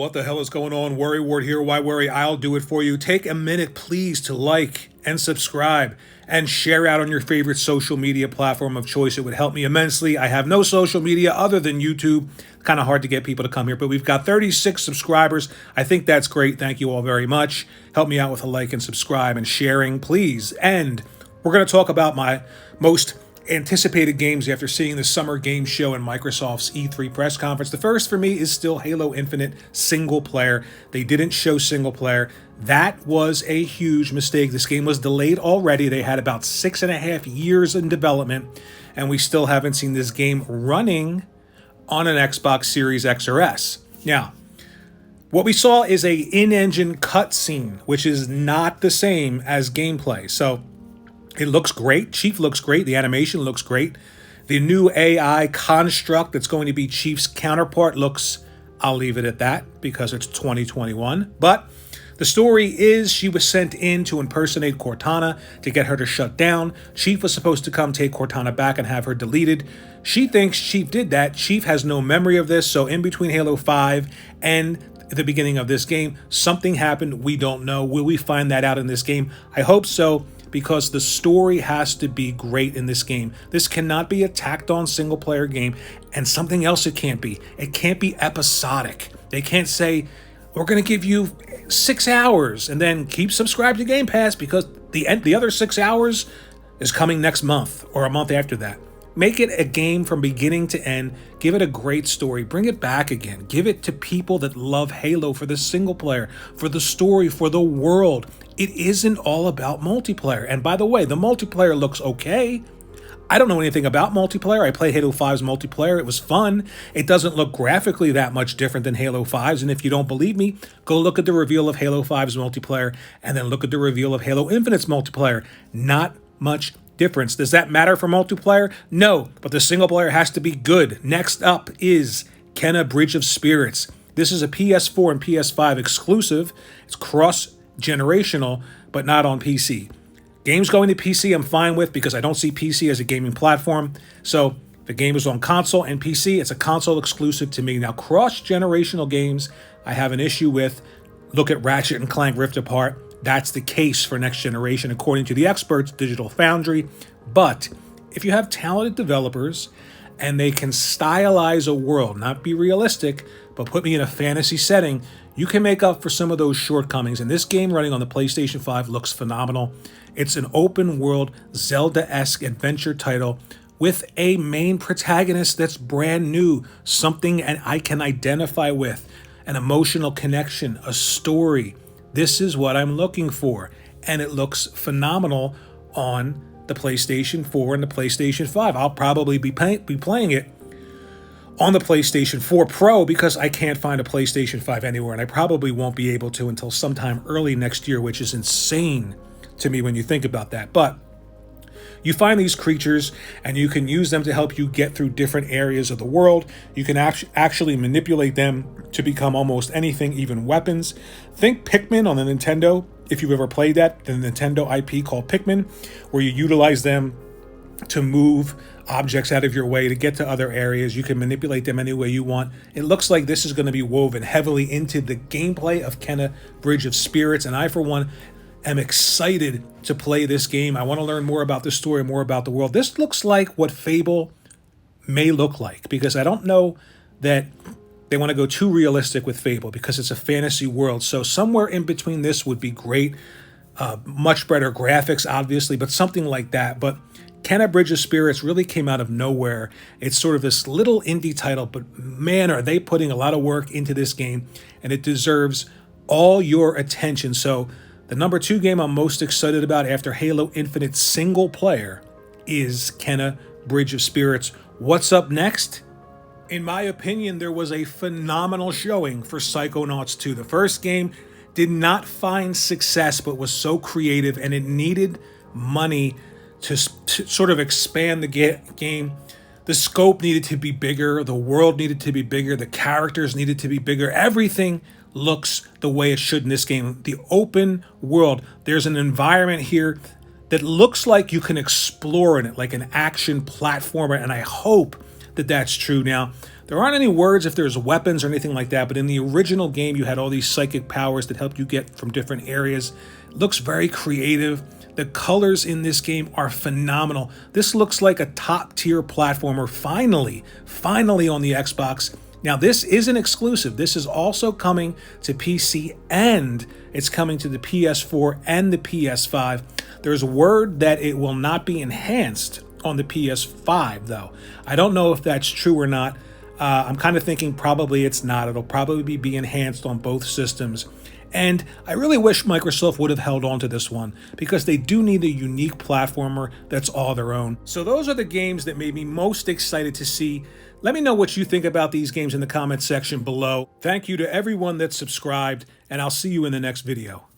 What the hell is going on? WorryWart here. Why worry? I'll do it for you. Take a minute, please, to like and subscribe and share out on your favorite social media platform of choice. It would help me immensely. I have no social media other than YouTube. Kind of hard to get people to come here, but we've got 36 subscribers. I think that's great. Thank you all very much. Help me out with a like and subscribe and sharing, please. And we're going to talk about my most anticipated games after seeing the summer game show and Microsoft's E3 press conference. The first for me is still Halo Infinite single player. They didn't show single player. That was a huge mistake. This game was delayed already. They had about 6.5 years in development, and we still haven't seen this game running on an Xbox Series X or S. Now, what we saw is a in-engine cutscene, which is not the same as gameplay. So it looks great. Chief looks great. The animation looks great. The new AI construct that's going to be Chief's counterpart looks, I'll leave it at that because it's 2021. But the story is she was sent in to impersonate Cortana to get her to shut down. Chief was supposed to come take Cortana back and have her deleted. She thinks Chief did that. Chief has no memory of this. So in between Halo 5 and the beginning of this game, something happened. We don't know. Will we find that out in this game? I hope so, because the story has to be great in this game. This cannot be a tacked-on single-player game, and something else it can't be. It can't be episodic. They can't say, we're going to give you 6 hours and then keep subscribed to Game Pass because the other 6 hours is coming next month or a month after that. Make it a game from beginning to end. Give it a great story. Bring it back again. Give it to people that love Halo for the single player, for the story, for the world. It isn't all about multiplayer. And by the way, the multiplayer looks okay. I don't know anything about multiplayer. I played Halo 5's multiplayer. It was fun. It doesn't look graphically that much different than Halo 5's. And if you don't believe me, go look at the reveal of Halo 5's multiplayer and then look at the reveal of Halo Infinite's multiplayer. Not much difference. Does that matter for multiplayer? No, but the single player has to be good. Next up is Kena Bridge of Spirits. This is a PS4 and PS5 exclusive. It's cross-generational, but not on PC. Games going to PC I'm fine with because I don't see PC as a gaming platform. So the game is on console and PC. It's a console exclusive to me. Now, cross-generational games I have an issue with. Look at Ratchet and Clank Rift Apart. That's the case for next generation, according to the experts, Digital Foundry. But if you have talented developers and they can stylize a world, not be realistic, but put me in a fantasy setting, you can make up for some of those shortcomings. And this game running on the PlayStation 5 looks phenomenal. It's an open world, Zelda-esque adventure title with a main protagonist that's brand new, something I can identify with, an emotional connection, a story. This is what I'm looking for, and it looks phenomenal on the PlayStation 4 and the PlayStation 5. I'll probably be playing it on the PlayStation 4 Pro because I can't find a PlayStation 5 anywhere, and I probably won't be able to until sometime early next year, which is insane to me when you think about that. But you find these creatures and you can use them to help you get through different areas of the world. You can actually manipulate them to become almost anything, even weapons. Think Pikmin on the Nintendo, if you've ever played that, the Nintendo IP called Pikmin, where you utilize them to move objects out of your way to get to other areas. You can manipulate them any way you want. It looks like this is going to be woven heavily into the gameplay of Kena Bridge of Spirits, and I, for one, am excited to play this game. I want to learn more about the story, more about the world. This looks like what Fable may look like, because I don't know that they want to go too realistic with Fable because it's a fantasy world. So somewhere in between this would be great. Much better graphics, obviously, but something like that. But Kena Bridge of Spirits really came out of nowhere. It's sort of this little indie title, but man, are they putting a lot of work into this game, and it deserves all your attention. So the number 2 game I'm most excited about after Halo Infinite single player is Kena Bridge of Spirits. What's up next? In my opinion, there was a phenomenal showing for Psychonauts 2. The first game did not find success, but was so creative, and it needed money to sort of expand the game. The scope needed to be bigger. The world needed to be bigger. The characters needed to be bigger. Everything looks the way it should in this game. The open world, there's an environment here that looks like you can explore in it, like an action platformer, and I hope that that's true. Now, there aren't any words if there's weapons or anything like that, but in the original game, you had all these psychic powers that helped you get from different areas. It looks very creative. The colors in this game are phenomenal. This looks like a top-tier platformer, finally on the Xbox. Now, this isn't exclusive. This is also coming to PC, and it's coming to the PS4 and the PS5. There's word that it will not be enhanced on the PS5, though. I don't know if that's true or not. I'm kind of thinking probably it's not. It'll probably be enhanced on both systems. And I really wish Microsoft would have held on to this one, because they do need a unique platformer that's all their own. So those are the games that made me most excited to see. Let me know what you think about these games in the comments section below. Thank you to everyone that subscribed, and I'll see you in the next video.